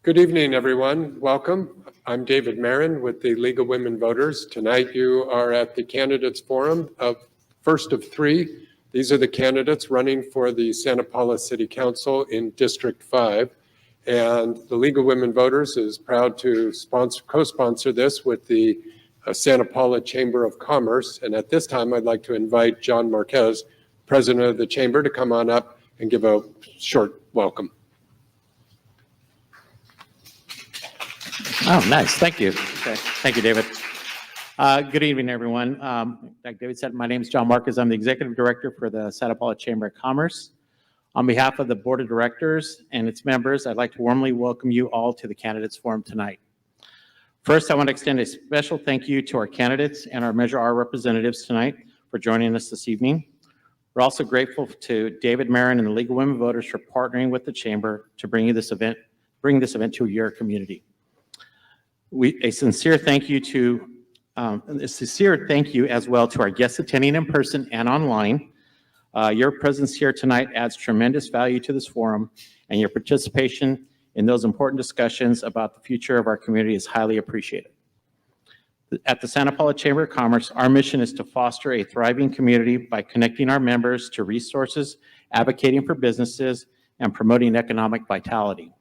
Good evening, everyone. Welcome. I'm David Marin with the League of Women Voters. Tonight you are at the Candidates Forum of first of three. These are the candidates running for the Santa Paula City Council in District 5. And the League of Women Voters is proud to co-sponsor this with the Santa Paula Chamber of Commerce. And at this time, I'd like to invite John Marquez, President of the Chamber, to come on up and give a short welcome. Oh, nice. Thank you. Okay. Thank you, David. Good evening, everyone. Like David said, my name is John Marquez. I'm the Executive Director for the Santa Paula Chamber of Commerce. On behalf of the Board of Directors and its members, I'd like to warmly welcome you all to the Candidates Forum tonight. First, I want to extend a special thank you to our candidates and our Measure R representatives tonight for joining us this evening. We're also grateful to David Marin and the League of Women Voters for partnering with the Chamber to bring this event to your community. A sincere thank you as well to our guests attending in person and online. Your presence here tonight adds tremendous value to this forum, and your participation in those important discussions about the future of our community is highly appreciated. At the Santa Paula Chamber of Commerce, our mission is to foster a thriving community by connecting our members to resources, advocating for businesses, and promoting economic vitality.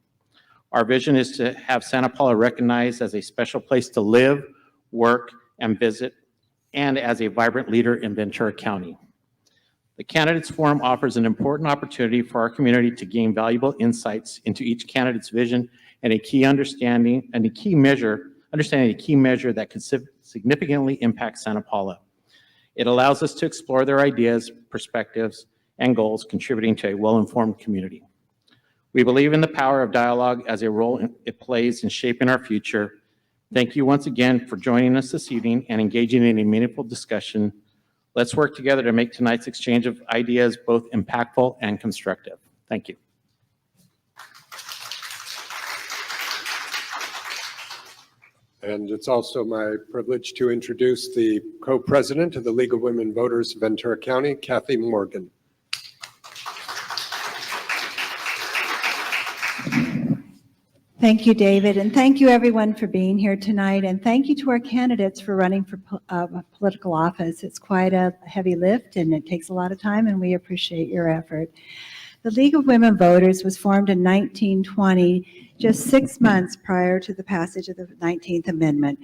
Our vision is to have Santa Paula recognized as a special place to live, work, and visit, and as a vibrant leader in Ventura County. The Candidates Forum offers an important opportunity for our community to gain valuable insights into each candidate's vision and a key measure that could significantly impact Santa Paula. It allows us to explore their ideas, perspectives, and goals, contributing to a well-informed community. We believe in the power of dialogue as a role it plays in shaping our future. Thank you once again for joining us this evening and engaging in a meaningful discussion. Let's work together to make tonight's exchange of ideas both impactful and constructive. Thank you. And it's also my privilege to introduce the co-president of the League of Women Voters of Ventura County, Kathy Morgan. Thank you, David, and thank you everyone for being here tonight, and thank you to our candidates for running for political office. It's quite a heavy lift and it takes a lot of time, and we appreciate your effort. The League of Women Voters was formed in 1920, just 6 months prior to the passage of the 19th Amendment.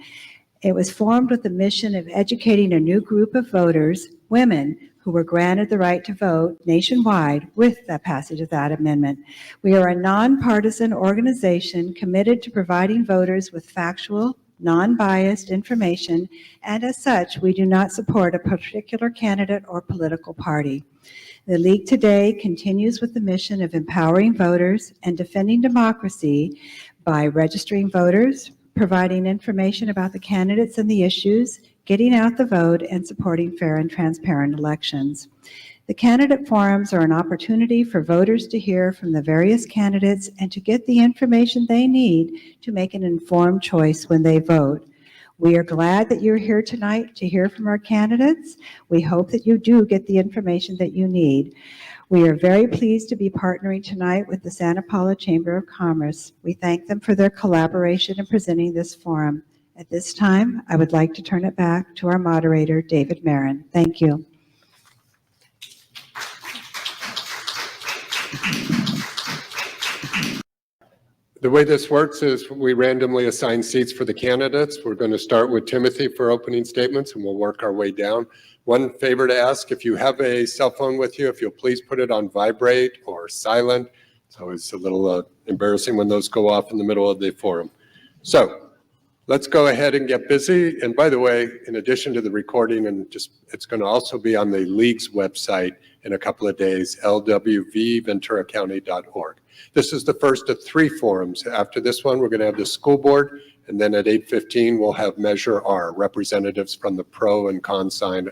It was formed with the mission of educating a new group of voters, women, who were granted the right to vote nationwide with the passage of that amendment. We are a nonpartisan organization committed to providing voters with factual, non-biased information, and as such, we do not support a particular candidate or political party. The League today continues with the mission of empowering voters and defending democracy by registering voters, providing information about the candidates and the issues, getting out the vote, and supporting fair and transparent elections. The candidate forums are an opportunity for voters to hear from the various candidates and to get the information they need to make an informed choice when they vote. We are glad that you're here tonight to hear from our candidates. We hope that you do get the information that you need. We are very pleased to be partnering tonight with the Santa Paula Chamber of Commerce. We thank them for their collaboration in presenting this forum. At this time, I would like to turn it back to our moderator, David Marin. Thank you. The way this works is we randomly assign seats for the candidates. We're going to start with Timothy for opening statements, and we'll work our way down. One favor to ask, if you have a cell phone with you, if you'll please put it on vibrate or silent. It's always a little embarrassing when those go off in the middle of the forum. So let's go ahead and get busy. And by the way, in addition to the recording, it's going to also be on the League's website in a couple of days, LWV, This is the first of 3 forums. After this one, we're going to have the school board, and then at 8:15, we'll have Measure R, representatives from the pro and con side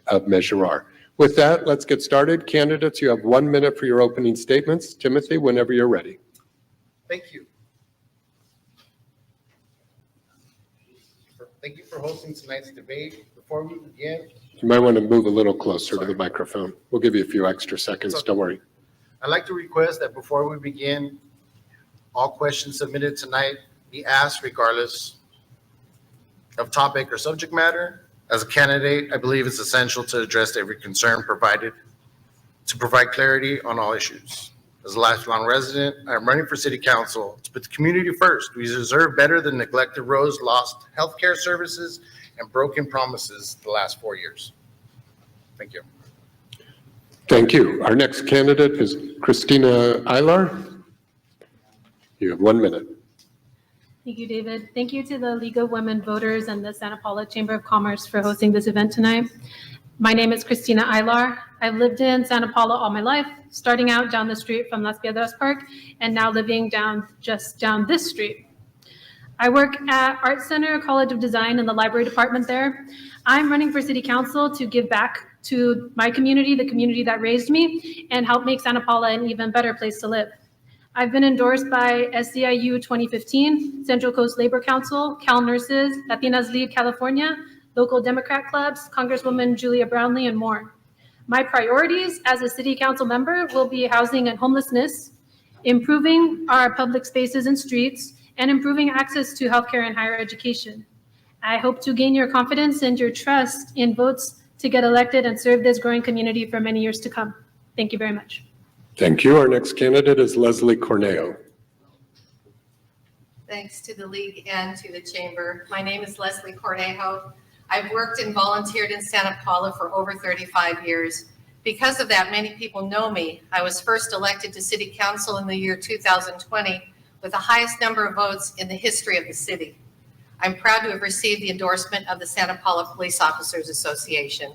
of Measure R. With that, let's get started. Candidates, you have 1 minute for your opening statements. Timothy, whenever you're ready. Thank you. Thank you for hosting tonight's debate. Before we begin, You might want to move a little closer to the microphone. We'll give you a few extra seconds. Don't worry. I'd like to request that before we begin, all questions submitted tonight be asked regardless of topic or subject matter. As a candidate, I believe it's essential to address every concern provided to provide clarity on all issues. As a lifelong resident, I'm running for city council to put the community first. We deserve better than neglected roads, lost healthcare services, and broken promises the last 4 years. Thank you. Thank you. Our next candidate is Christina Ilar. You have 1 minute. Thank you, David. Thank you to the League of Women Voters and the Santa Paula Chamber of Commerce for hosting this event tonight. My name is Christina Ilar. I've lived in Santa Paula all my life, starting out down the street from Las Piedras Park and now living just down this street. I work at Art Center College of Design in the library department there. I'm running for city council to give back to my community, the community that raised me, and help make Santa Paula an even better place to live. I've been endorsed by SCIU 2015, Central Coast Labor Council, Cal Nurses, Latinas Lead California, local Democrat clubs, Congresswoman Julia Brownlee, and more. My priorities as a city council member will be housing and homelessness, improving our public spaces and streets, and improving access to healthcare and higher education. I hope to gain your confidence and your trust in votes to get elected and serve this growing community for many years to come. Thank you very much. Thank you. Our next candidate is Leslie Corneo. Thanks to the League and to the Chamber. My name is Leslie Cornejo. I've worked and volunteered in Santa Paula for over 35 years. Because of that, many people know me. I was first elected to City Council in the year 2020 with the highest number of votes in the history of the city. I'm proud to have received the endorsement of the Santa Paula Police Officers Association.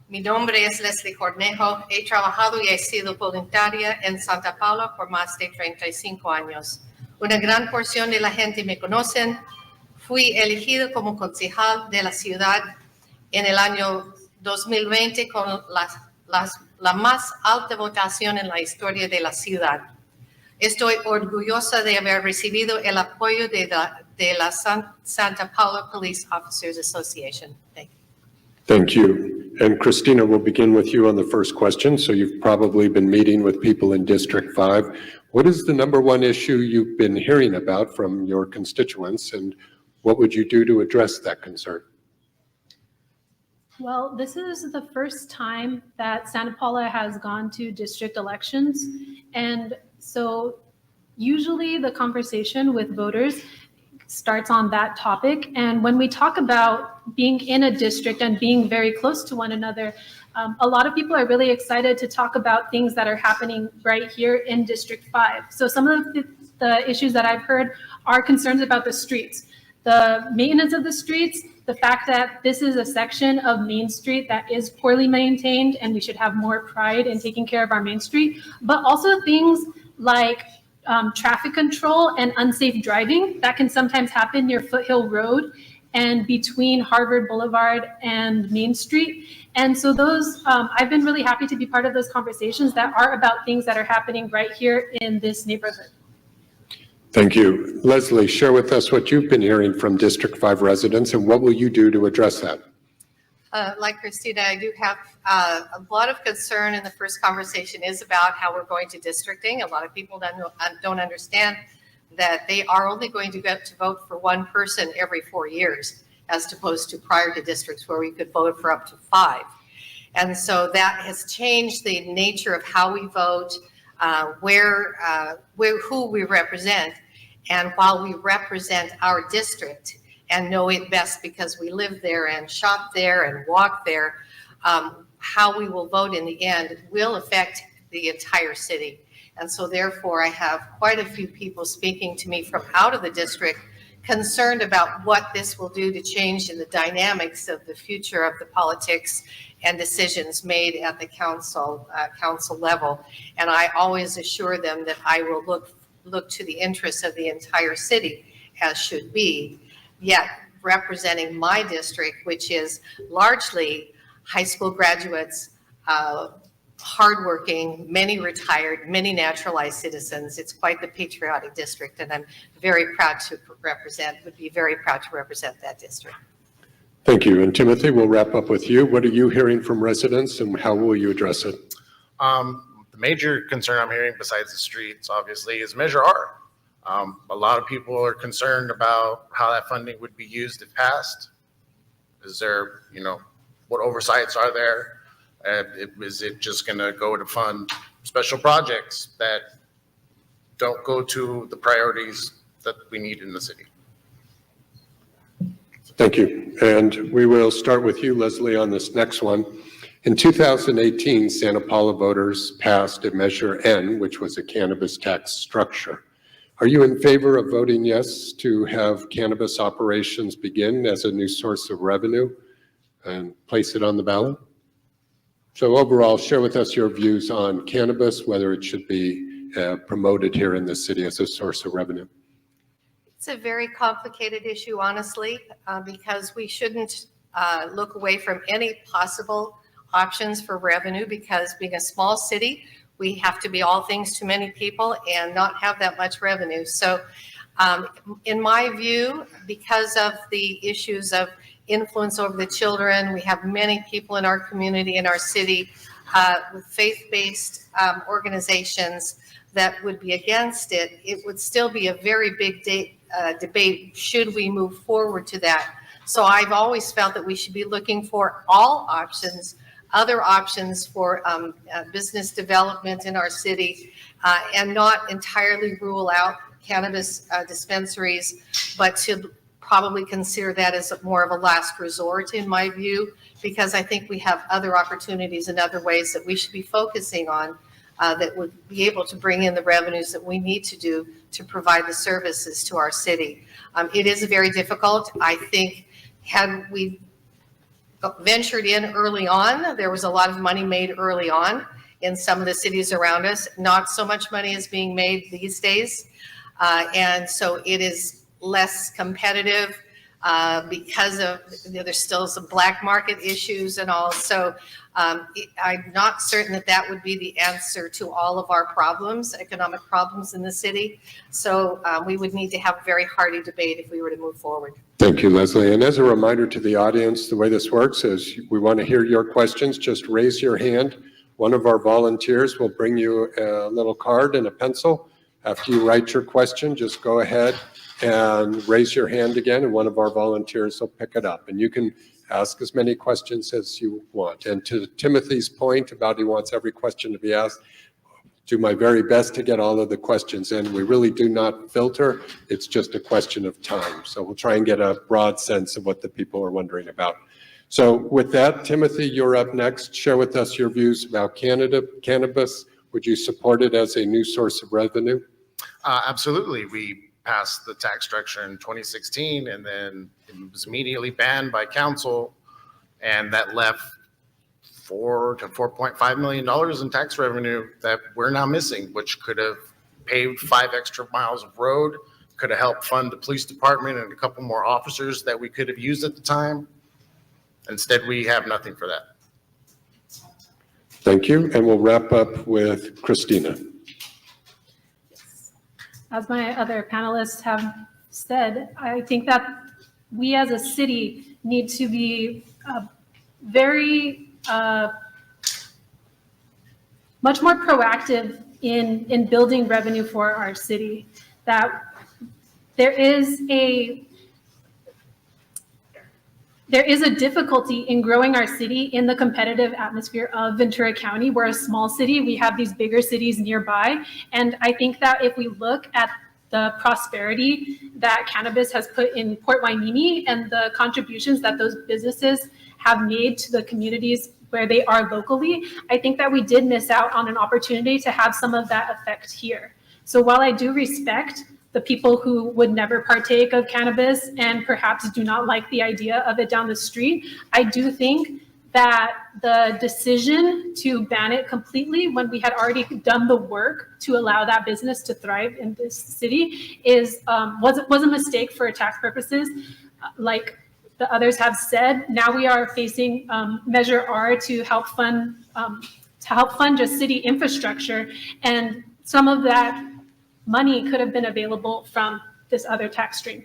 Mi nombre es Leslie Cornejo. He trabajado y he sido voluntaria en Santa Paula por más de 35 años. Una gran porción de la gente me conocen. Fui elegido como concejal de la ciudad en el año 2020 con la más alta votación en la historia de la ciudad. Estoy orgullosa de haber recibido el apoyo de la Santa Paula Police Officers Association. Thank you. Thank you. And Christina, we'll begin with you on the first question. So you've probably been meeting with people in District 5. What is the #1 issue you've been hearing about from your constituents, and what would you do to address that concern? Well, this is the first time that Santa Paula has gone to district elections. And so usually the conversation with voters starts on that topic. And when we talk about being in a district and being very close to one another, a lot of people are really excited to talk about things that are happening right here in District 5. So some of the issues that I've heard are concerns about the streets, the maintenance of the streets, the fact that this is a section of Main Street that is poorly maintained and we should have more pride in taking care of our Main Street, but also things like traffic control and unsafe driving that can sometimes happen near Foothill Road and between Harvard Boulevard and Main Street. And so those, I've been really happy to be part of those conversations that are about things that are happening right here in this neighborhood. Thank you. Leslie, share with us what you've been hearing from District 5 residents, and what will you do to address that? Like Christina, I do have a lot of concern, and the first conversation is about how we're going to districting. A lot of people don't understand that they are only going to get to vote for one person every 4 years, as opposed to prior to districts where we could vote for up to 5. And so that has changed the nature of how we vote, who we represent. And while we represent our district and know it best because we live there and shop there and walk there, how we will vote in the end will affect the entire city. And so therefore, I have quite a few people speaking to me from out of the district concerned about what this will do to change in the dynamics of the future of the politics and decisions made at the council level. And I always assure them that I will look to the interests of the entire city, as should be, yet representing my district, which is largely high school graduates, hardworking, many retired, many naturalized citizens. It's quite the patriotic district, and I'm very proud to represent, would be very proud to represent that district. Thank you. And Timothy, we'll wrap up with you. What are you hearing from residents, and how will you address it? The major concern I'm hearing, besides the streets, obviously, is Measure R. A lot of people are concerned about how that funding would be used if passed. Is there, what oversights are there? Is it just going to go to fund special projects that don't go to the priorities that we need in the city? Thank you. And we will start with you, Leslie, on this next one. In 2018, Santa Paula voters passed a Measure N, which was a cannabis tax structure. Are you in favor of voting yes to have cannabis operations begin as a new source of revenue and place it on the ballot? So overall, share with us your views on cannabis, whether it should be promoted here in the city as a source of revenue. It's a very complicated issue, honestly, because we shouldn't look away from any possible options for revenue, because being a small city, we have to be all things to many people and not have that much revenue. So in my view, because of the issues of influence over the children, we have many people in our community, in our city, with faith-based organizations that would be against it. It would still be a very big debate, should we move forward to that. So I've always felt that we should be looking for all options, other options for business development in our city, and not entirely rule out cannabis dispensaries, but to probably consider that as more of a last resort, in my view, because I think we have other opportunities and other ways that we should be focusing on that would be able to bring in the revenues that we need to do to provide the services to our city. It is very difficult. I think had we ventured in early on, there was a lot of money made early on in some of the cities around us. Not so much money is being made these days. And so it is less competitive because of, there's still some black market issues and all. So I'm not certain that that would be the answer to all of our problems, economic problems in the city. So we would need to have a very hearty debate if we were to move forward. Thank you, Leslie. And as a reminder to the audience, the way this works is we want to hear your questions. Just raise your hand. One of our volunteers will bring you a little card and a pencil. After you write your question, just go ahead and raise your hand again, and one of our volunteers will pick it up. And you can ask as many questions as you want. And to Timothy's point about he wants every question to be asked, do my very best to get all of the questions in. We really do not filter. It's just a question of time. So we'll try and get a broad sense of what the people are wondering about. So with that, Timothy, you're up next. Share with us your views about cannabis. Would you support it as a new source of revenue? Absolutely. We passed the tax structure in 2016, and then it was immediately banned by council, and that left $4 to $4.5 million in tax revenue that we're now missing, which could have paved 5 extra miles of road, could have helped fund the police department and a couple more officers that we could have used at the time. Instead, we have nothing for that. Thank you. And we'll wrap up with Christina. As my other panelists have said, I think that we as a city need to be very much more proactive in building revenue for our city. That there is a difficulty in growing our city in the competitive atmosphere of Ventura County. We're a small city. We have these bigger cities nearby. And I think that if we look at the prosperity that cannabis has put in Port Hueneme and the contributions that those businesses have made to the communities where they are locally, I think that we did miss out on an opportunity to have some of that effect here. So while I do respect the people who would never partake of cannabis and perhaps do not like the idea of it down the street, I do think that the decision to ban it completely when we had already done the work to allow that business to thrive in this city was a mistake for tax purposes. Like the others have said, now we are facing Measure R to help fund just city infrastructure, and some of that money could have been available from this other tax stream.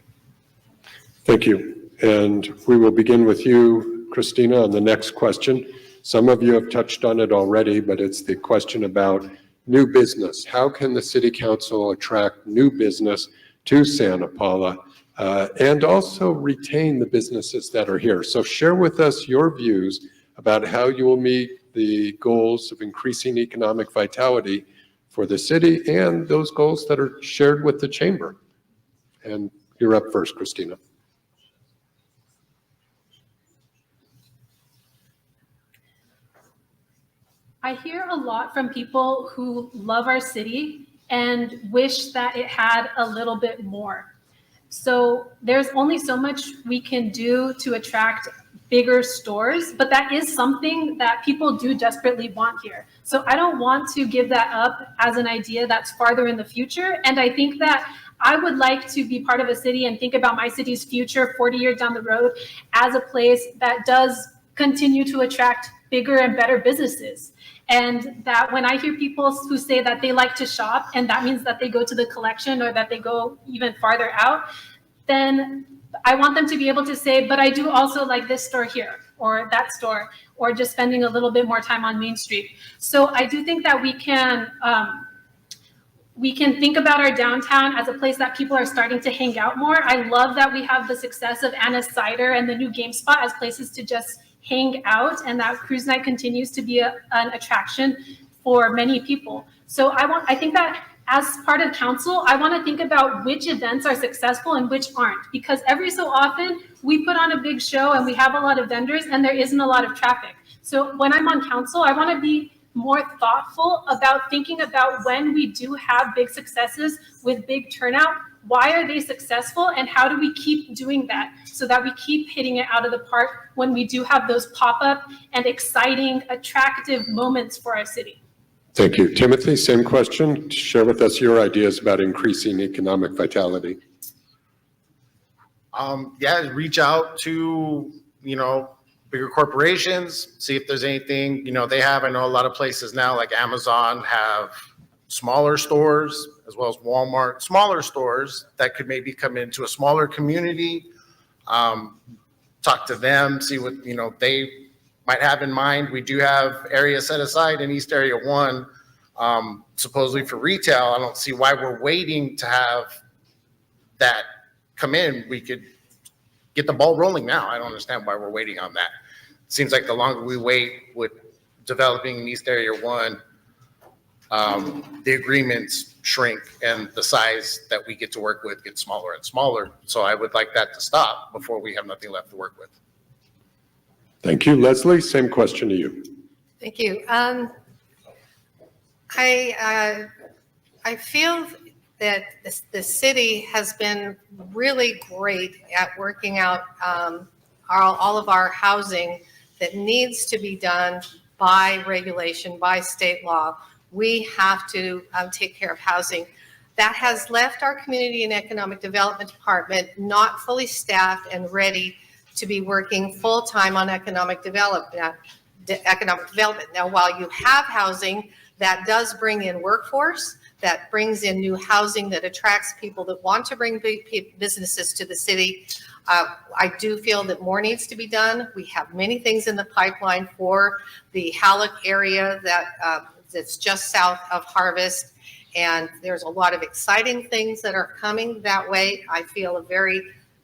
Thank you. And we will begin with you, Christina, on the next question. Some of you have touched on it already, but it's the question about new business. How can the city council attract new business to Santa Paula and also retain the businesses that are here? So share with us your views about how you will meet the goals of increasing economic vitality for the city and those goals that are shared with the chamber. And you're up first, Christina. I hear a lot from people who love our city and wish that it had a little bit more. So there's only so much we can do to attract bigger stores, but that is something that people do desperately want here. So I don't want to give that up as an idea that's farther in the future. And I think that I would like to be part of a city and think about my city's future 40 years down the road as a place that does continue to attract bigger and better businesses. And that when I hear people who say that they like to shop and that means that they go to the collection or that they go even farther out, then I want them to be able to say, but I do also like this store here or that store, or just spending a little bit more time on Main Street. So I do think that we can think about our downtown as a place that people are starting to hang out more. I love that we have the success of Anna's Cider and the new Game Spot as places to just hang out, and that cruise night continues to be an attraction for many people. So I think that as part of council, I want to think about which events are successful and which aren't, because every so often we put on a big show and we have a lot of vendors and there isn't a lot of traffic. So when I'm on council, I want to be more thoughtful about thinking about when we do have big successes with big turnout, why are they successful and how do we keep doing that so that we keep hitting it out of the park when we do have those pop-up and exciting, attractive moments for our city. Thank you. Timothy, same question. Share with us your ideas about increasing economic vitality. Yeah, reach out to, bigger corporations, see if there's anything, they have. I know a lot of places now like Amazon have smaller stores as well as Walmart, smaller stores that could maybe come into a smaller community, talk to them, see what, they might have in mind. We do have areas set aside in East Area 1, supposedly for retail. I don't see why we're waiting to have that come in. We could get the ball rolling now. I don't understand why we're waiting on that. It seems like the longer we wait with developing in East Area 1, the agreements shrink and the size that we get to work with gets smaller and smaller. So I would like that to stop before we have nothing left to work with. Thank you. Leslie, same question to you. Thank you. I feel that the city has been really great at working out all of our housing that needs to be done by regulation, by state law. We have to take care of housing. That has left our Community and Economic Development Department not fully staffed and ready to be working full-time on economic development. Now, while you have housing, that does bring in workforce, that brings in new housing that attracts people that want to bring big businesses to the city. I do feel that more needs to be done. We have many things in the pipeline for the Halleck area that's just south of Harvest, and there's a lot of exciting things that are coming that way. I feel a very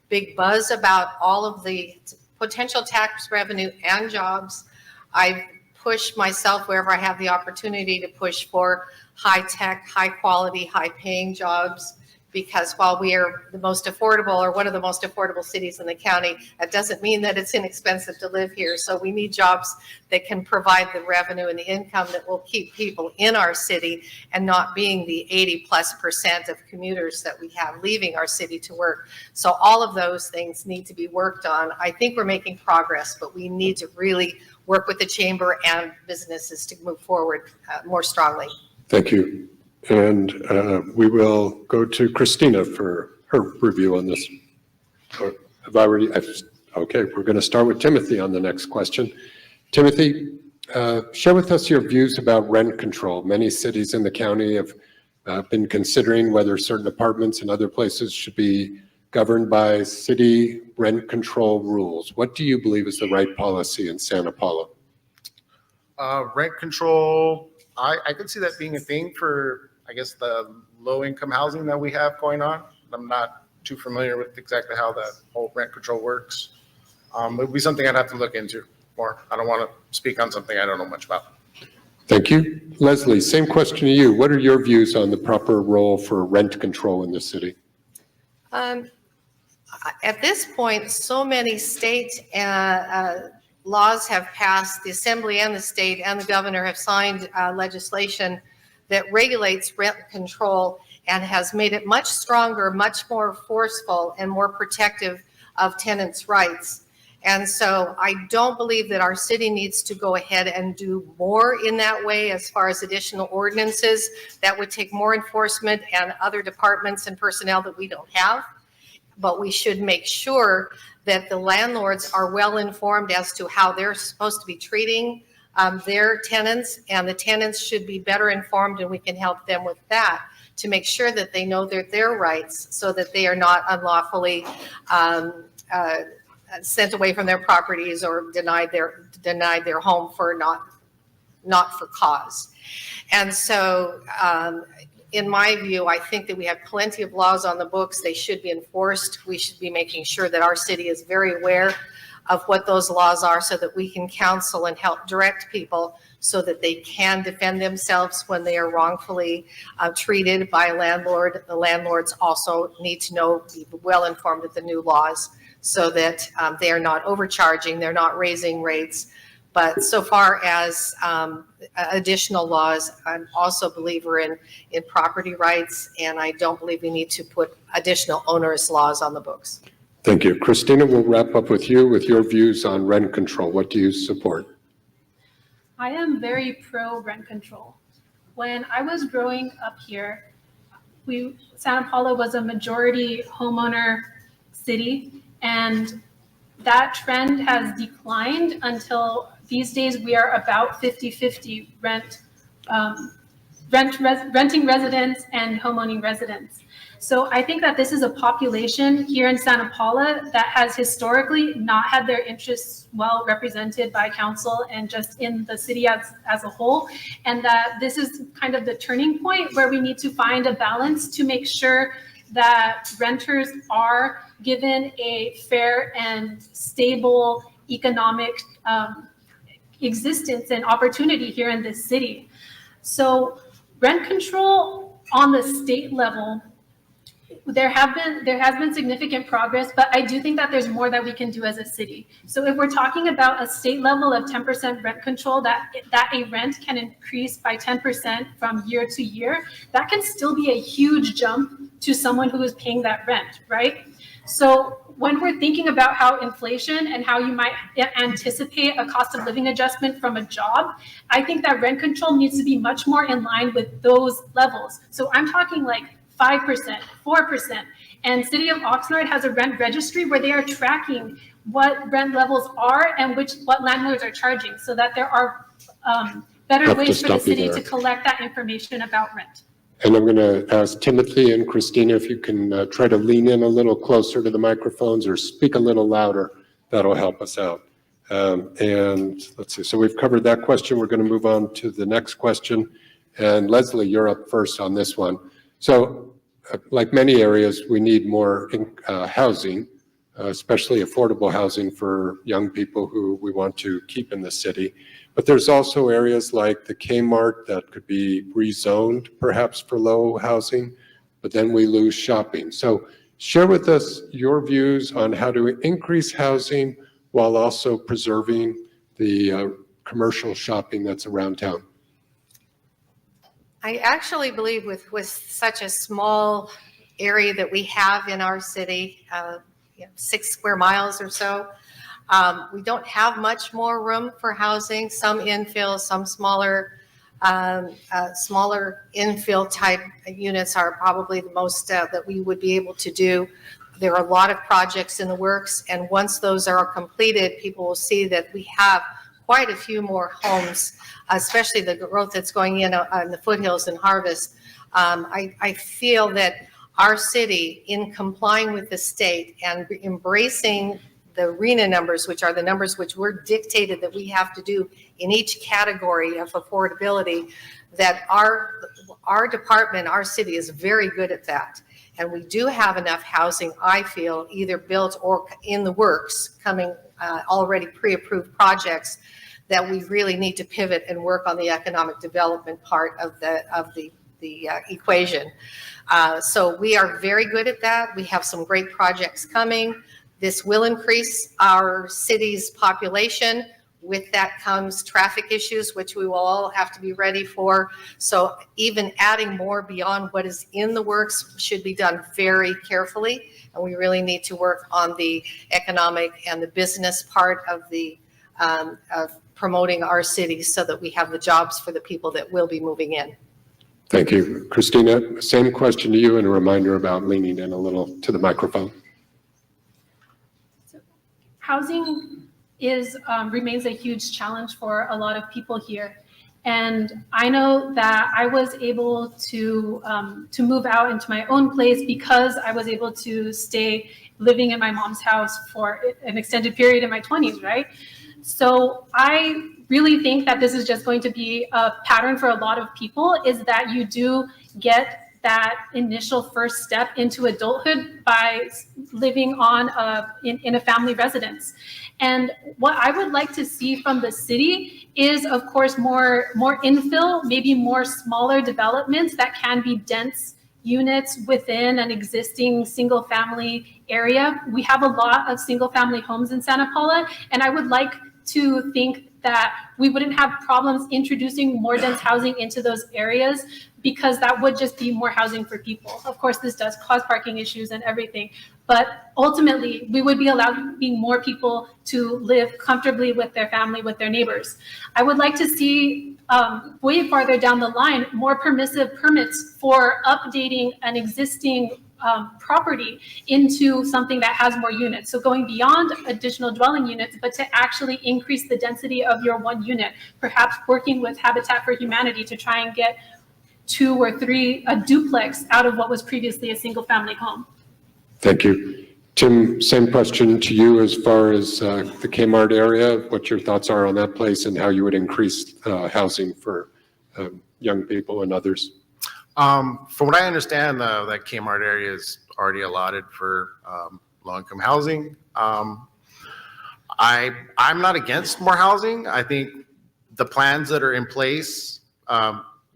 big buzz about all of the potential tax revenue and jobs. I push myself wherever I have the opportunity to push for high tech, high quality, high paying jobs, because while we are the most affordable or one of the most affordable cities in the county, that doesn't mean that it's inexpensive to live here. So we need jobs that can provide the revenue and the income that will keep people in our city and not being the 80+% of commuters that we have leaving our city to work. So all of those things need to be worked on. I think we're making progress, but we need to really work with the chamber and businesses to move forward more strongly. Thank you. And we will go to Christina for her review on this. Or have I already? Okay, we're going to start with Timothy on the next question. Timothy, share with us your views about rent control. Many cities in the county have been considering whether certain apartments and other places should be governed by city rent control rules. What do you believe is the right policy in Santa Paula? Rent control, I could see that being a thing for, I guess, the low-income housing that we have going on. I'm not too familiar with exactly how that whole rent control works. It would be something I'd have to look into more. I don't want to speak on something I don't know much about. Thank you. Leslie, same question to you. What are your views on the proper role for rent control in the city? At this point, so many state laws have passed, the assembly and the state and the governor have signed legislation that regulates rent control and has made it much stronger, much more forceful, and more protective of tenants' rights. And so I don't believe that our city needs to go ahead and do more in that way as far as additional ordinances. That would take more enforcement and other departments and personnel that we don't have. But we should make sure that the landlords are well informed as to how they're supposed to be treating their tenants, and the tenants should be better informed, and we can help them with that to make sure that they know their rights so that they are not unlawfully sent away from their properties or denied their home for not for cause. And so in my view, I think that we have plenty of laws on the books. They should be enforced. We should be making sure that our city is very aware of what those laws are so that we can counsel and help direct people so that they can defend themselves when they are wrongfully treated by a landlord. The landlords also need to be well informed of the new laws so that they are not overcharging, they're not raising rates. But so far as additional laws, I'm also a believer in property rights, and I don't believe we need to put additional onerous laws on the books. Thank you. Christina, we'll wrap up with you with your views on rent control. What do you support? I am very pro rent control. When I was growing up here, Santa Paula was a majority homeowner city, and that trend has declined until these days we are about 50-50 renting residents and homeowning residents. So I think that this is a population here in Santa Paula that has historically not had their interests well represented by council and just in the city as a whole. And that this is kind of the turning point where we need to find a balance to make sure that renters are given a fair and stable economic existence and opportunity here in this city. So rent control on the state level, there has been significant progress, but I do think that there's more that we can do as a city. So if we're talking about a state level of 10% rent control, that a rent can increase by 10% from year to year, that can still be a huge jump to someone who is paying that rent, right? So when we're thinking about how inflation and how you might anticipate a cost of living adjustment from a job, I think that rent control needs to be much more in line with those levels. So I'm talking like 5%, 4%. And City of Oxnard has a rent registry where they are tracking what rent levels are and what landlords are charging so that there are better ways for the city to collect that information about rent. And I'm going to ask Timothy and Christina if you can try to lean in a little closer to the microphones or speak a little louder. That'll help us out. And let's see. So we've covered that question. We're going to move on to the next question. And Leslie, you're up first on this one. So like many areas, we need more housing, especially affordable housing for young people who we want to keep in the city. But there's also areas like the Kmart that could be rezoned perhaps for low housing, but then we lose shopping. So share with us your views on how to increase housing while also preserving the commercial shopping that's around town. I actually believe with such a small area that we have in our city, 6 square miles or so, we don't have much more room for housing. Some infill, some smaller infill type units are probably the most that we would be able to do. There are a lot of projects in the works, and once those are completed, people will see that we have quite a few more homes, especially the growth that's going in on the foothills and Harvest. I feel that our city, in complying with the state and embracing the RENA numbers, which are the numbers which were dictated that we have to do in each category of affordability, that our department, our city is very good at that. And we do have enough housing, I feel, either built or in the works, coming already pre-approved projects, that we really need to pivot and work on the economic development part of the equation. So we are very good at that. We have some great projects coming. This will increase our city's population. With that comes traffic issues, which we will all have to be ready for. So even adding more beyond what is in the works should be done very carefully. And we really need to work on the economic and the business part of of promoting our city so that we have the jobs for the people that will be moving in. Thank you. Christina, same question to you and a reminder about leaning in a little to the microphone. Housing remains a huge challenge for a lot of people here. And I know that I was able to move out into my own place because I was able to stay living in my mom's house for an extended period in my 20s, right? So I really think that this is just going to be a pattern for a lot of people, is that you do get that initial first step into adulthood by living in a family residence. And what I would like to see from the city is, of course, more infill, maybe more smaller developments that can be dense units within an existing single family area. We have a lot of single family homes in Santa Paula, and I would like to think that we wouldn't have problems introducing more dense housing into those areas, because that would just be more housing for people. Of course, this does cause parking issues and everything, but ultimately we would be allowing more people to live comfortably with their family, with their neighbors. I would like to see way farther down the line, more permissive permits for updating an existing property into something that has more units. So going beyond additional dwelling units, but to actually increase the density of your one unit, perhaps working with Habitat for Humanity to try and get 2 or 3, a duplex out of what was previously a single family home. Thank you. Tim, same question to you as far as the Kmart area, what your thoughts are on that place and how you would increase housing for young people and others. From what I understand, that Kmart area is already allotted for low-income housing. I'm not against more housing. I think the plans that are in place,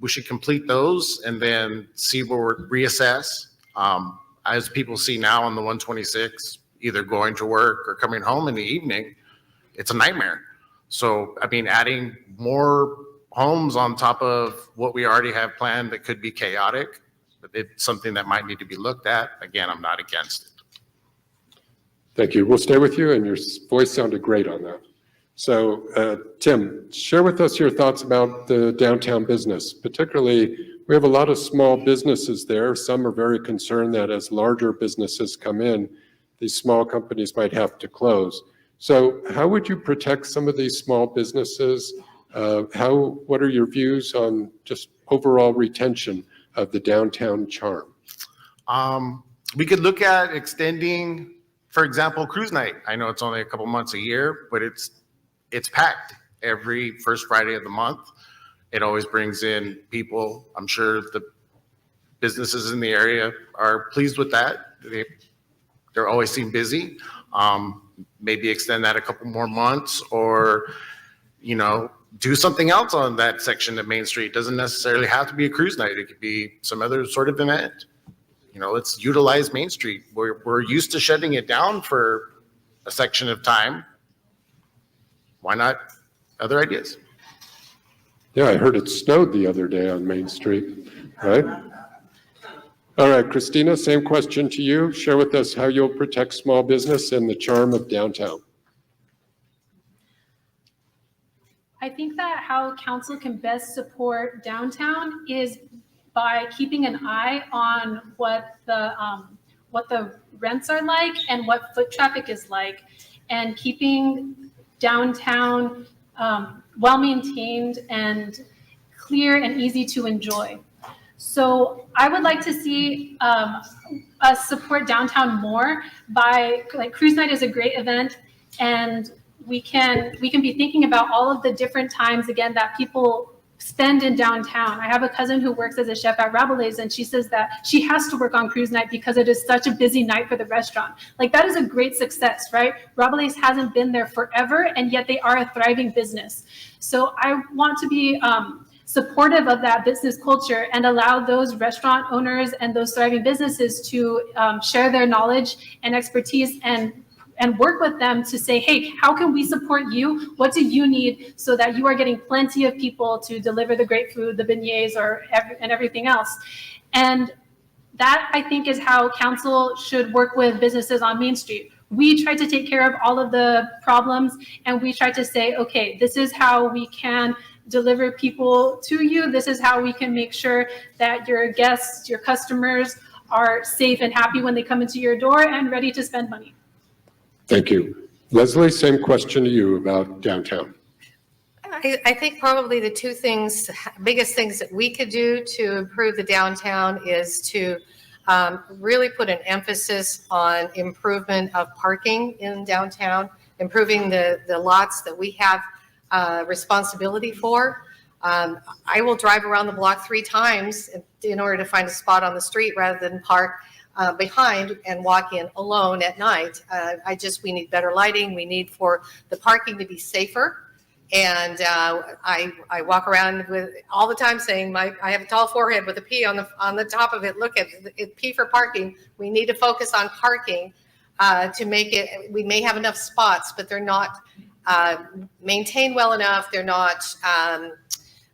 we should complete those and then see where we're reassess. As people see now on the 126, either going to work or coming home in the evening, it's a nightmare. So, I mean, adding more homes on top of what we already have planned that could be chaotic, but it's something that might need to be looked at. Again, I'm not against it. Thank you. We'll stay with you, and your voice sounded great on that. So, Tim, share with us your thoughts about the downtown business. Particularly, we have a lot of small businesses there. Some are very concerned that as larger businesses come in, these small companies might have to close. So how would you protect some of these small businesses? What are your views on just overall retention of the downtown charm? We could look at extending, for example, cruise night. I know it's only a couple months a year, but it's packed every first Friday of the month. It always brings in people. I'm sure the businesses in the area are pleased with that. They always seem busy. Maybe extend that a couple more months, or, you know, do something else on that section of Main Street. It doesn't necessarily have to be a cruise night. It could be some other sort of event. You know, let's utilize Main Street. We're used to shutting it down for a section of time. Why not other ideas? Yeah, I heard it snowed the other day on Main Street, right? All right, Christina, same question to you. Share with us how you'll protect small business and the charm of downtown. I think that how council can best support downtown is by keeping an eye on what the rents are like and what foot traffic is like, and keeping downtown well-maintained and clear and easy to enjoy. So I would like to see us support downtown more by, like, Cruise Night is a great event, and we can be thinking about all of the different times, again, that people spend in downtown. I have a cousin who works as a chef at Rabelais, and she says that she has to work on cruise night because it is such a busy night for the restaurant. Like, that is a great success, right? Rabelais hasn't been there forever, and yet they are a thriving business. So I want to be supportive of that business culture and allow those restaurant owners and those thriving businesses to share their knowledge and expertise and work with them to say, hey, how can we support you? What do you need so that you are getting plenty of people to deliver the great food, the beignets, and everything else? And that, I think, is how council should work with businesses on Main Street. We try to take care of all of the problems, and we try to say, okay, this is how we can deliver people to you. This is how we can make sure that your guests, your customers are safe and happy when they come into your door and ready to spend money. Thank you. Leslie, same question to you about downtown. I think probably the two things, biggest things that we could do to improve the downtown is to really put an emphasis on improvement of parking in downtown, improving the lots that we have responsibility for. I will drive around the block 3 times in order to find a spot on the street rather than park behind and walk in alone at night. We need better lighting. We need for the parking to be safer. And I walk around with all the time saying I have a tall forehead with a P on the top of it. Look at it, P for parking. We need to focus on parking to make it. We may have enough spots, but they're not maintained well enough. They're not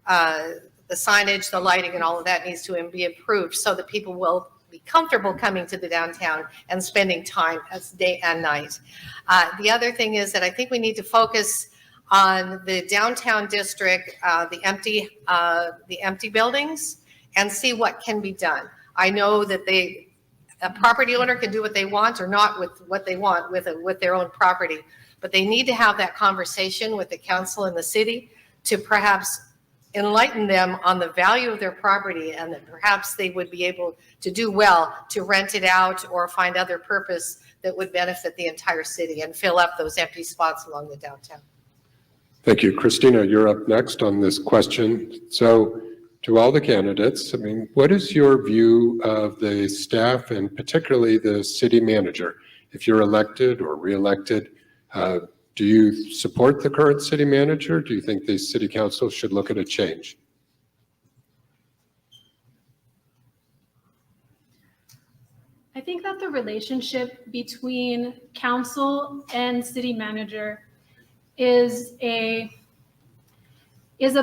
the signage, the lighting, and all of that needs to be improved so that people will be comfortable coming to the downtown and spending time as day and night. The other thing is that I think we need to focus on the downtown district, the empty buildings, and see what can be done. I know that a property owner can do what they want or not with what they want with their own property, but they need to have that conversation with the council and the city to perhaps enlighten them on the value of their property, and that perhaps they would be able to do well to rent it out or find other purpose that would benefit the entire city and fill up those empty spots along the downtown. Thank you. Christina, you're up next on this question. So to all the candidates, what is your view of the staff and particularly the city manager? If you're elected or reelected, do you support the current city manager? Do you think the city council should look at a change? I think that the relationship between council and city manager is a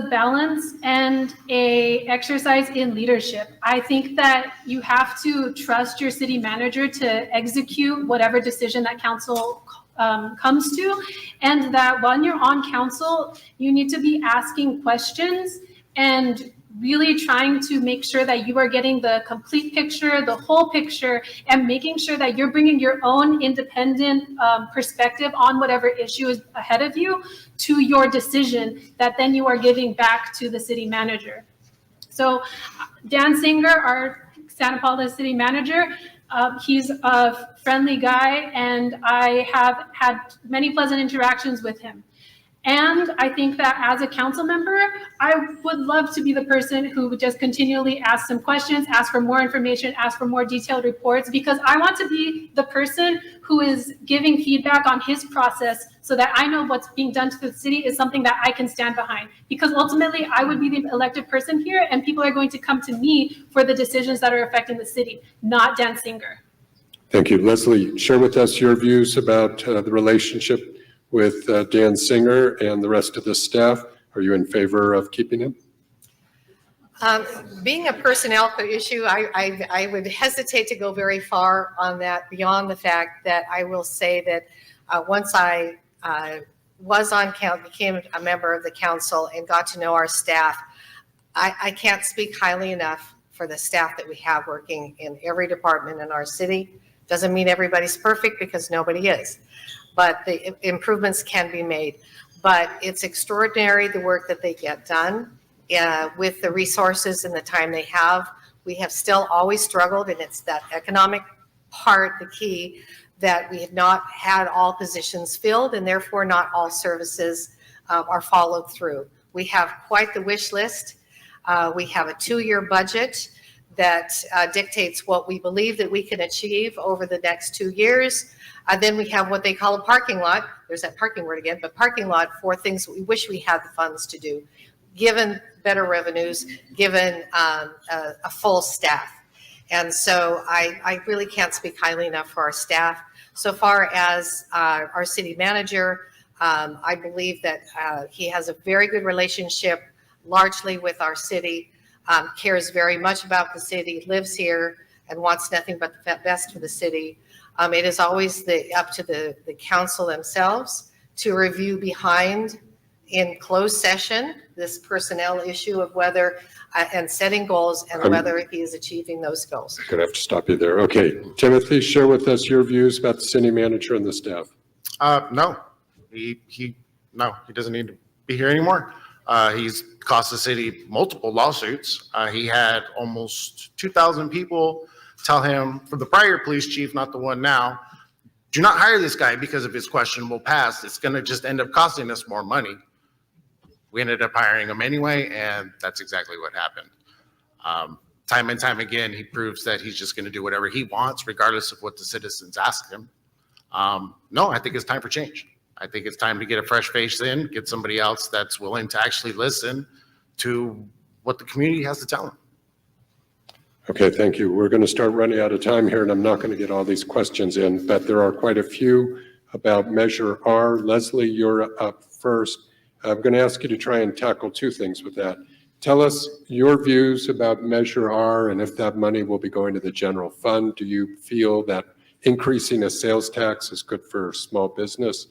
balance and a exercise in leadership. I think that you have to trust your city manager to execute whatever decision that council comes to, and that when you're on council, you need to be asking questions and really trying to make sure that you are getting the complete picture, the whole picture, and making sure that you're bringing your own independent perspective on whatever issue is ahead of you to your decision that then you are giving back to the city manager. So Dan Singer, our Santa Paula city manager, he's a friendly guy, and I have had many pleasant interactions with him. And I think that as a council member, I would love to be the person who would just continually ask some questions, ask for more information, ask for more detailed reports, because I want to be the person who is giving feedback on his process so that I know what's being done to the city is something that I can stand behind. Because ultimately, I would be the elected person here, and people are going to come to me for the decisions that are affecting the city, not Dan Singer. Thank you. Leslie, share with us your views about the relationship with Dan Singer and the rest of the staff. Are you in favor of keeping him? Being a personnel issue, I would hesitate to go very far on that, beyond the fact that I will say that once I was on council, became a member of the council and got to know our staff, I can't speak highly enough for the staff that we have working in every department in our city. Doesn't mean everybody's perfect, because nobody is, but the improvements can be made. But it's extraordinary the work that they get done with the resources and the time they have. We have still always struggled, and it's that economic part, the key, that we have not had all positions filled, and therefore not all services are followed through. We have quite the wish list. We have a 2-year budget that dictates what we believe that we can achieve over the next 2 years. Then we have what they call a parking lot. There's that parking word again, but parking lot for things that we wish we had the funds to do, given better revenues, given a full staff. And so I really can't speak highly enough for our staff. So far as our city manager, I believe that he has a very good relationship largely with our city, cares very much about the city, lives here, and wants nothing but the best for the city. It is always up to the council themselves to review behind in closed session this personnel issue of whether and setting goals and whether he is achieving those goals. I'm going to have to stop you there. Okay, Timothy, share with us your views about the city manager and the staff. No, he doesn't need to be here anymore. He's cost the city multiple lawsuits. He had almost 2,000 people tell him, from the prior police chief, not the one now, do not hire this guy because of his questionable past. It's going to just end up costing us more money. We ended up hiring him anyway, and that's exactly what happened. Time and time again, he proves that he's just going to do whatever he wants, regardless of what the citizens ask him. No, I think it's time for change. I think it's time to get a fresh face in, get somebody else that's willing to actually listen to what the community has to tell them. Okay, thank you. We're going to start running out of time here, and I'm not going to get all these questions in, but there are quite a few about Measure R. Leslie, you're up first. I'm going to ask you to try and tackle 2 things with that. Tell us your views about Measure R and if that money will be going to the general fund. Do you feel that increasing a sales tax is good for small business?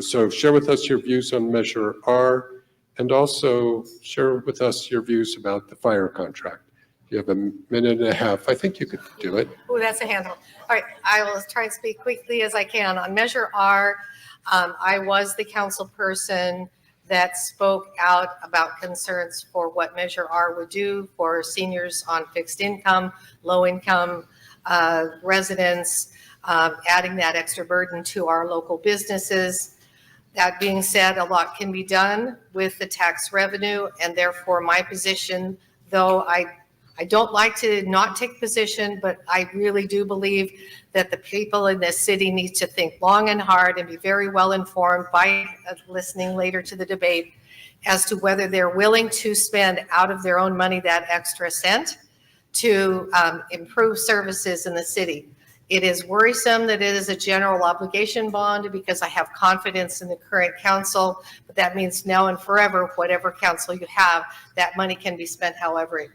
So share with us your views on Measure R, and also share with us your views about the fire contract. You have a minute and a half. I think you could do it. Oh, that's a handle. All right, I will try and speak quickly as I can. On Measure R, I was the council person that spoke out about concerns for what Measure R would do for seniors on fixed income, low income residents, adding that extra burden to our local businesses. That being said, a lot can be done with the tax revenue, and therefore my position, though I don't like to not take position, but I really do believe that the people in this city need to think long and hard and be very well informed by listening later to the debate as to whether they're willing to spend out of their own money that extra cent to improve services in the city. It is worrisome that it is a general obligation bond because I have confidence in the current council, but that means now and forever, whatever council you have, that money can be spent however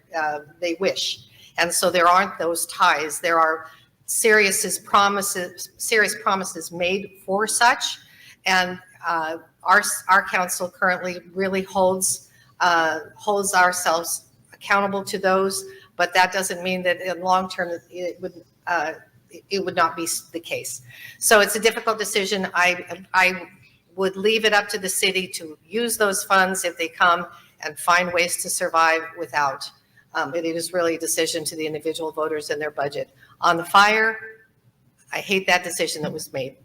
they wish. And so there aren't those ties. There are serious promises made for such, and our council currently really holds ourselves accountable to those, but that doesn't mean that in long term it would not be the case. So it's a difficult decision. I would leave it up to the city to use those funds if they come and find ways to survive without. It is really a decision to the individual voters and their budget. On the fire, I hate that decision that was made.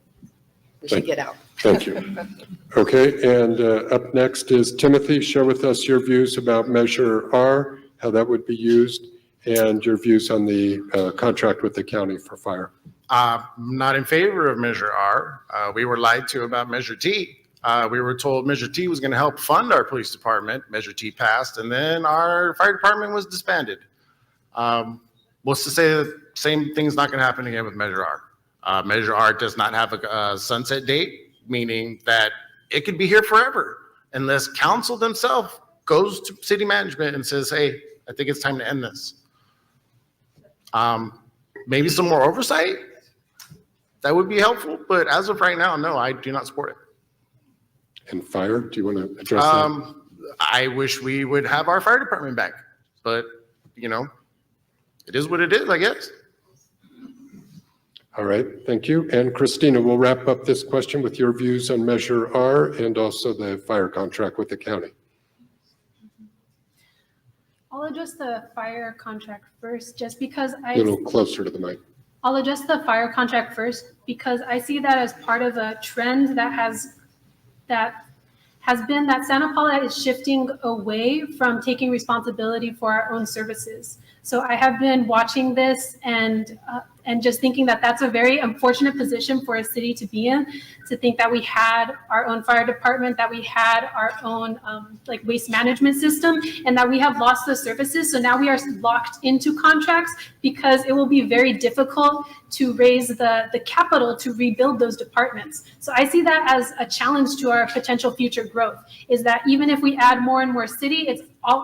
We should get out. Thank you. Okay, and up next is Timothy. Share with us your views about Measure R, how that would be used, and your views on the contract with the county for fire. Not in favor of Measure R. We were lied to about Measure T. We were told Measure T was going to help fund our police department. Measure T passed, and then our fire department was disbanded. What's to say the same thing's not going to happen again with Measure R? Measure R does not have a sunset date, meaning that it could be here forever unless council themselves goes to city management and says, hey, I think it's time to end this. Maybe some more oversight, that would be helpful, but as of right now, no, I do not support it. And fire, do you want to address that? I wish we would have our fire department back, but you know, it is what it is, I guess. All right, thank you. And Christina, we'll wrap up this question with your views on Measure R and also the fire contract with the county. I'll address the fire contract first, just because A little closer to the mic. I'll address the fire contract first because I see that as part of a trend that has been that Santa Paula is shifting away from taking responsibility for our own services. So I have been watching this and just thinking that that's a very unfortunate position for a city to be in, to think that we had our own fire department, that we had our own like waste management system, and that we have lost those services. So now we are locked into contracts because it will be very difficult to raise the capital to rebuild those departments. So I see that as a challenge to our potential future growth, is that even if we add more and more city,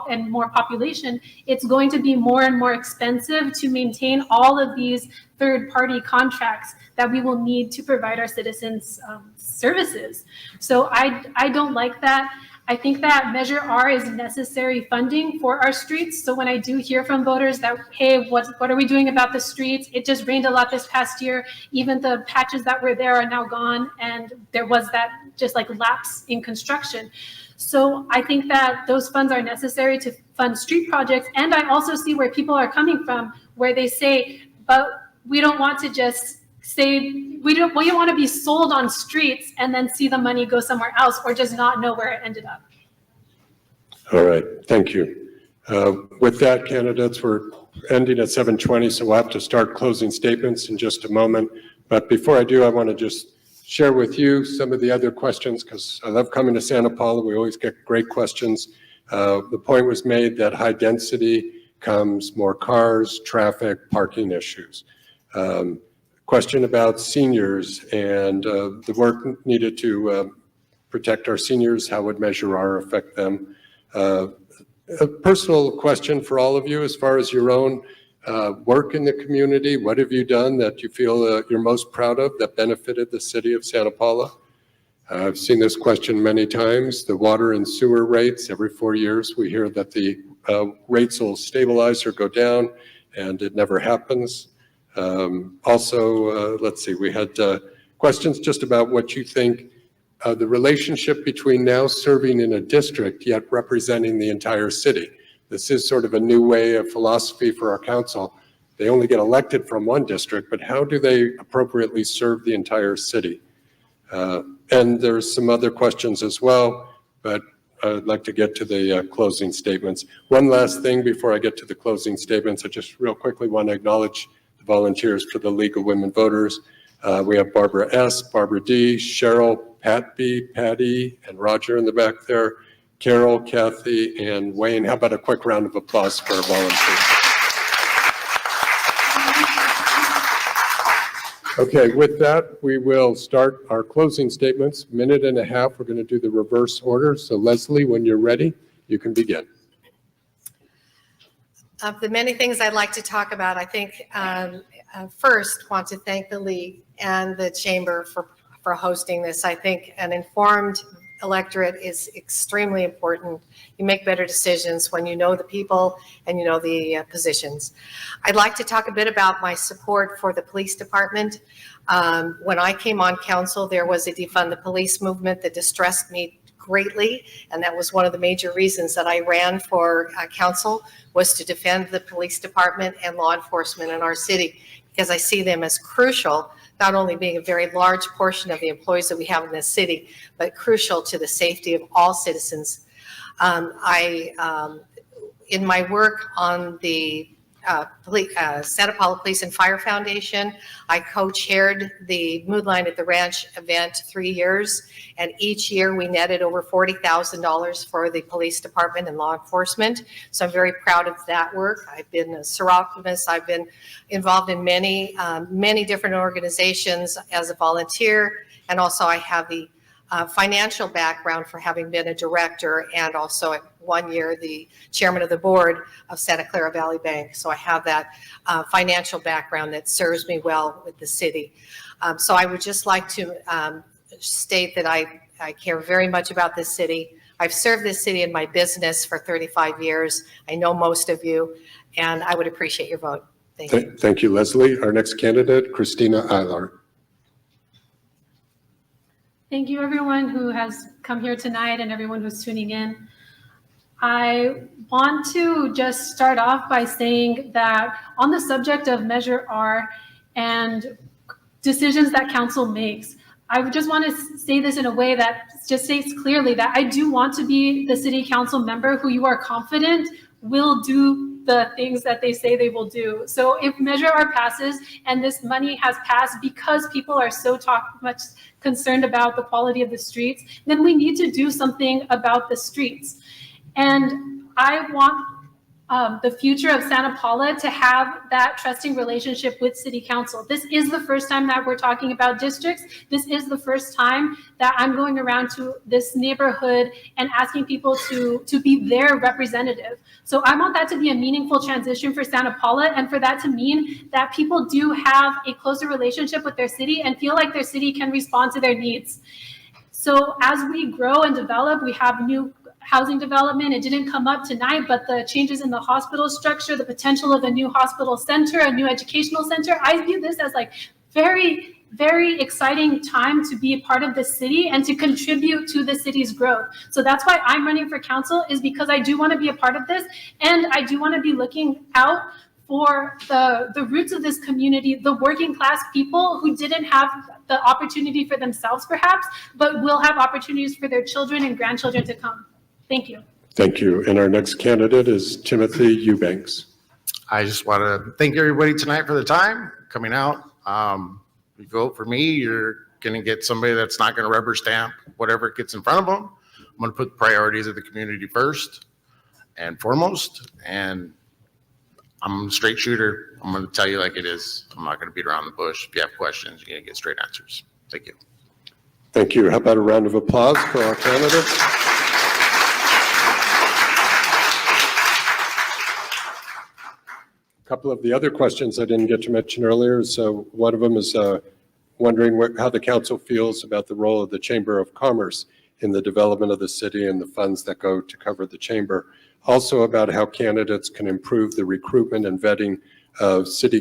and more population, it's going to be more and more expensive to maintain all of these third-party contracts that we will need to provide our citizens services. So I don't like that. I think that Measure R is necessary funding for our streets. So when I do hear from voters that, hey, what are we doing about the streets? It just rained a lot this past year. Even the patches that were there are now gone. And there was that just like lapse in construction. So I think that those funds are necessary to fund street projects. And I also see where people are coming from, where they say, but we don't want to just say, we want to be sold on streets and then see the money go somewhere else or just not know where it ended up. All right, thank you. With that, candidates, we're ending at 7:20, so we'll have to start closing statements in just a moment. But before I do, I want to just share with you some of the other questions, because I love coming to Santa Paula. We always get great questions. The point was made that high density comes more cars, traffic, parking issues. Question about seniors and the work needed to protect our seniors. How would Measure R affect them? A personal question for all of you as far as your own work in the community. What have you done that you feel you're most proud of that benefited the city of Santa Paula? I've seen this question many times. The water and sewer rates, every 4 years, we hear that the rates will stabilize or go down, and it never happens. Also, let's see, we had questions just about what you think the relationship between now serving in a district yet representing the entire city. This is sort of a new way of philosophy for our council. They only get elected from one district, but how do they appropriately serve the entire city? And there's some other questions as well, but I'd like to get to the closing statements. One last thing before I get to the closing statements, I just real quickly want to acknowledge the volunteers for the League of Women Voters. We have Barbara S., Barbara D., Cheryl, Pat B., Patty, and Roger in the back there, Carol, Kathy, and Wayne. How about a quick round of applause for our volunteers? Okay, with that, we will start our closing statements. Minute and a half, we're going to do the reverse order. So Leslie, when you're ready, you can begin. Of the many things I'd like to talk about, I think first want to thank the League and the Chamber for hosting this. I think an informed electorate is extremely important. You make better decisions when you know the people and you know the positions. I'd like to talk a bit about my support for the police department. When I came on council, there was a defund the police movement that distressed me greatly, and that was one of the major reasons that I ran for council, was to defend the police department and law enforcement in our city, because I see them as crucial, not only being a very large portion of the employees that we have in this city, but crucial to the safety of all citizens. In my work on the Santa Paula Police and Fire Foundation, I co-chaired the Mood Line at the Ranch event 3 years, and each year we netted over $40,000 for the police department and law enforcement. So I'm very proud of that work. I've been a seroptimist. I've been involved in many different organizations as a volunteer, and also I have the financial background for having been a director and also at 1 year the chairman of the board of Santa Clara Valley Bank. So I have that financial background that serves me well with the city. So I would just like to state that I care very much about this city. I've served this city in my business for 35 years. I know most of you, and I would appreciate your vote. Thank you. Thank you, Leslie. Our next candidate, Christina Eilar. Thank you, everyone who has come here tonight and everyone who's tuning in. I want to just start off by saying that on the subject of Measure R and decisions that council makes, I just want to say this in a way that just states clearly that I do want to be the city council member who you are confident will do the things that they say they will do. So if Measure R passes and this money has passed because people are so much concerned about the quality of the streets, then we need to do something about the streets. And I want the future of Santa Paula to have that trusting relationship with city council. This is the first time that we're talking about districts. This is the first time that I'm going around to this neighborhood and asking people to be their representative. So I want that to be a meaningful transition for Santa Paula, and for that to mean that people do have a closer relationship with their city and feel like their city can respond to their needs. So as we grow and develop, we have new housing development. It didn't come up tonight, but the changes in the hospital structure, the potential of a new hospital center, a new educational center, I view this as like very, very exciting time to be a part of the city and to contribute to the city's growth. So that's why I'm running for council, is because I do want to be a part of this, and I do want to be looking out for the roots of this community, the working class people who didn't have the opportunity for themselves perhaps, but will have opportunities for their children and grandchildren to come. Thank you. Thank you. And our next candidate is Timothy Eubanks. I just want to thank everybody tonight for the time coming out. If you vote for me, you're going to get somebody that's not going to rubber stamp whatever gets in front of them. I'm going to put the priorities of the community first and foremost. And I'm a straight shooter. I'm going to tell you like it is. I'm not going to beat around the bush. If you have questions, you're going to get straight answers. Thank you. Thank you. How about a round of applause for our candidates? A couple of the other questions I didn't get to mention earlier. So one of them is wondering how the council feels about the role of the Chamber of Commerce in the development of the city and the funds that go to cover the chamber. Also about how candidates can improve the recruitment and vetting of city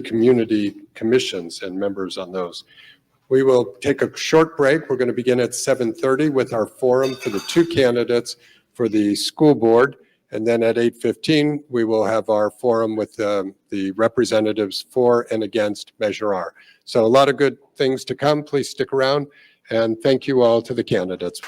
community commissions and members on those. We will take a short break. We're going to begin at 7:30 with our forum for the two candidates for the school board. And then at 8:15, we will have our forum with the representatives for and against Measure R. So a lot of good things to come. Please stick around. And thank you all to the candidates.